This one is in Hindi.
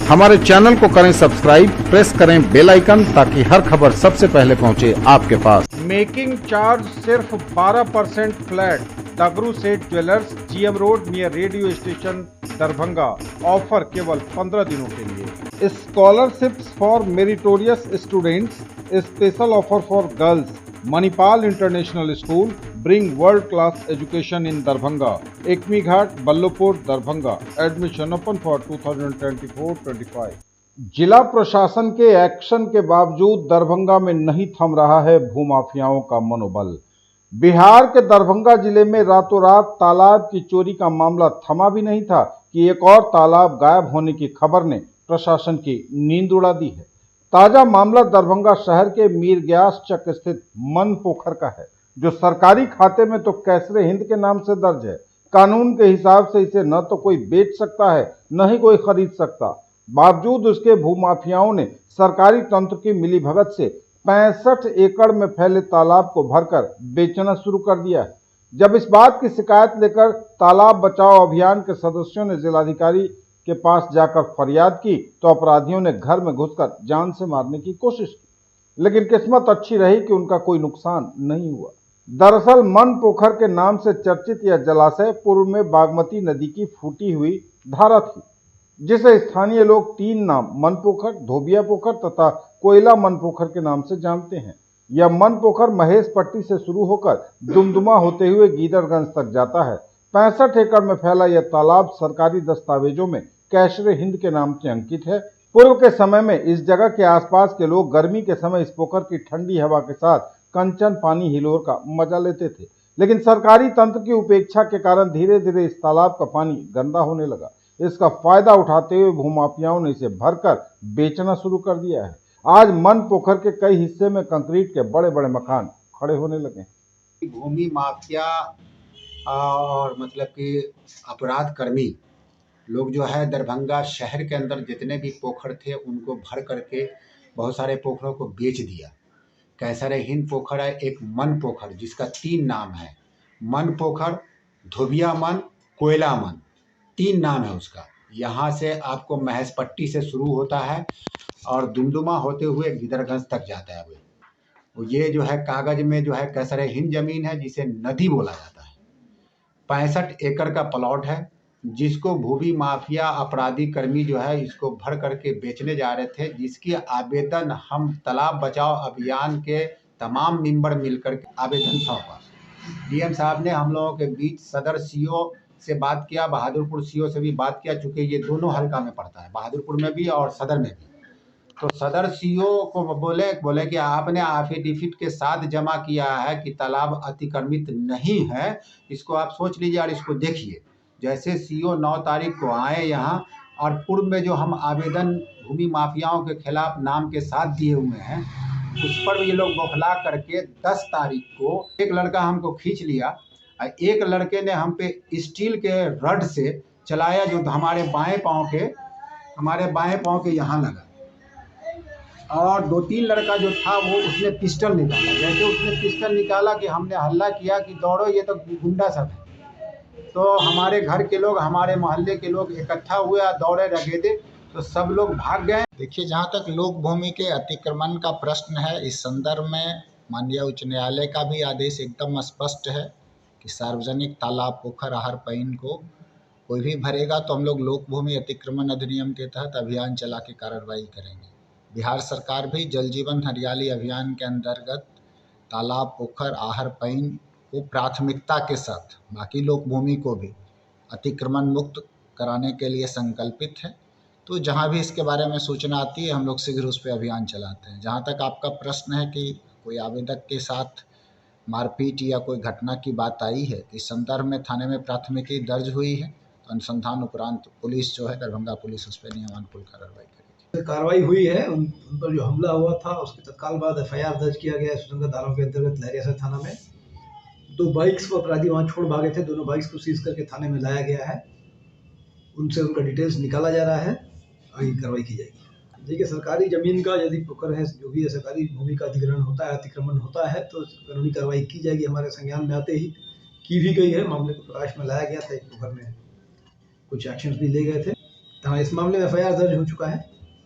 हमारे चैनल को करें सब्सक्राइब, प्रेस करें बेल आइकन ताकि हर खबर सबसे पहले पहुंचे आपके पास। मेकिंग चार्ज सिर्फ 12% फ्लैट। दगरू सेठ jewellers, GM road near radio station, Darbhanga. Offer केवल 15 दिनों के लिए। Scholarships for meritorious students, special offer for girls. Manipal international school bring world class education in Darbhanga. Ekmi Ghat, Ballabhpur, Darbhanga. Admission open for 2024-25। जिला प्रशासन के एक्शन के बावजूद दरभंगा में नहीं थम रहा है भूमाफियाओं का मनोबल। बिहार के दरभंगा जिले में रातों रात तालाब की चोरी का मामला थमा भी नहीं था कि एक और तालाब गायब होने की खबर ने प्रशासन की नींद उड़ा दी है। ताजा मामला दरभंगा शहर के मीर ग्यास चक स्थित मन पोखर का है, जो सरकारी खाते में तो कैसरे हिंद के नाम से दर्ज है। कानून के हिसाब से इसे न तो कोई बेच सकता है, न ही कोई खरीद सकता। बावजूद उसके भूमाफियाओं ने सरकारी तंत्र की मिलीभगत से 65 एकड़ में फैले तालाब को भरकर बेचना शुरू कर दिया है। जब इस बात की शिकायत लेकर तालाब बचाओ अभियान के सदस्यों ने जिलाधिकारी के पास जाकर फरियाद की तो अपराधियों ने घर में घुसकर जान से मारने की कोशिश की, लेकिन किस्मत अच्छी रही कि उनका कोई नुकसान नहीं हुआ। दरअसल मन पोखर के नाम से चर्चित यह जलाशय पूर्व में बागमती नदी की फूटी हुई धारा थी, जिसे स्थानीय लोग 3 नाम मन पोखर, धोबिया पोखर तथा कोयला मन पोखर के नाम से जानते हैं। यह मन पोखर महेश पट्टी से शुरू होकर दुमदुमा होते हुए गीदड़गंज तक जाता है। 65 एकड़ में फैला यह तालाब सरकारी दस्तावेजों में कैसरे हिंद के नाम से अंकित है। पूर्व के समय में इस जगह के आसपास के लोग गर्मी के समय इस पोखर की ठंडी हवा के साथ कंचन पानी हिलोर का मजा लेते थे, लेकिन सरकारी तंत्र की उपेक्षा के कारण धीरे धीरे इस तालाब का पानी गंदा होने लगा। इसका फायदा उठाते हुए भूमाफियाओं ने इसे भरकर बेचना शुरू कर दिया है। आज मन पोखर के कई हिस्से में कंक्रीट के बड़े बड़े मकान खड़े होने लगे हैं। भूमि माफिया और मतलब कि अपराध कर्मी लोग जो है दरभंगा शहर के अंदर जितने भी पोखर थे उनको भर करके बहुत सारे पोखरों को बेच दिया। कैसरे हिंद पोखर है, एक मन पोखर जिसका 3 नाम है, मन पोखर, धोबिया मन, कोयला मन, 3 नाम है उसका। यहाँ से आपको महेश पट्टी से शुरू होता है और दुमदुमा होते हुए गिदरगंज तक जाता है। वो ये जो है कागज में जो है कैसरे हिंद जमीन है जिसे नदी बोला जाता है। 65 एकड़ का प्लॉट है जिसको भूमि माफिया अपराधी कर्मी जो है इसको भर करके बेचने जा रहे थे, जिसकी आवेदन हम तालाब बचाओ अभियान के तमाम मेंबर मिलकर आवेदन सौंपा। डीएम साहब ने हम लोगों के बीच सदर सीओ से बात किया, बहादुरपुर सीओ से भी बात किया, चूँकि ये दोनों हल्का में पड़ता है, बहादुरपुर में भी और सदर में भी। तो सदर सीओ को बोले कि आपने एफिडेविट के साथ जमा किया है कि तालाब अतिक्रमित नहीं है, इसको आप सोच लीजिए और इसको देखिए। जैसे सीओ 9 तारीख को आए यहाँ और पूर्व में जो हम आवेदन भूमि माफियाओं के खिलाफ नाम के साथ दिए हुए हैं उस पर ये लोग बौखला करके 10 तारीख को एक लड़का हमको खींच लिया और एक लड़के ने हम पे स्टील के रड से चलाया जो हमारे बाएं पाँव के यहाँ लगा, और 2-3 लड़का जो था वो उसने पिस्टल निकाला। जैसे उसने पिस्टल निकाला कि हमने हल्ला किया कि दौड़ो, ये तो गुंडा सब है। तो हमारे घर के लोग, हमारे मोहल्ले के लोग इकट्ठा हुए और दौड़े रगेदे, तो सब लोग भाग गए। देखिए, जहाँ तक लोक भूमि के अतिक्रमण का प्रश्न है, इस संदर्भ में माननीय उच्च न्यायालय का भी आदेश एकदम स्पष्ट है कि सार्वजनिक तालाब, पोखर, आहर पईन को कोई भी भरेगा तो हम लोग लोक भूमि अतिक्रमण अधिनियम के तहत अभियान चला के कार्रवाई करेंगे। बिहार सरकार भी जल जीवन हरियाली अभियान के अंतर्गत तालाब, पोखर, आहर पईन को प्राथमिकता के साथ बाकी लोक भूमि को भी अतिक्रमण मुक्त कराने के लिए संकल्पित है। तो जहाँ भी इसके बारे में सूचना आती है हम लोग शीघ्र उस पर अभियान चलाते हैं। जहाँ तक आपका प्रश्न है कि कोई आवेदक के साथ मारपीट या कोई घटना की बात आई है, तो इस संदर्भ में थाने में प्राथमिकी दर्ज हुई है। तो अनुसंधान उपरांत पुलिस जो है, दरभंगा पुलिस उस पर नियमानुकूल कार्रवाई करेगी। कार्रवाई हुई है। उन पर जो हमला हुआ था उसके तत्काल बाद FIR दर्ज किया गया है सुरंगा धाराओं के अंतर्गत लहरियासर थाना में। 2 बाइक्स को अपराधी वहाँ छोड़ भागे थे, दोनों बाइक्स को सीज करके थाने में लाया गया है। उनसे उनका डिटेल्स निकाला जा रहा है, आगे कार्रवाई की जाएगी। देखिए, सरकारी जमीन का यदि पोखर है, जो भी है सरकारी भूमि का अधिग्रहण होता है, अतिक्रमण होता है, तो कानूनी कार्रवाई की जाएगी। हमारे संज्ञान में आते ही की भी गई है। मामले को प्रकाश में लाया गया था, एक पोखर में कुछ एक्शंस भी ले गए थे। हाँ, इस मामले में एफआईआर दर्ज हो चुका है।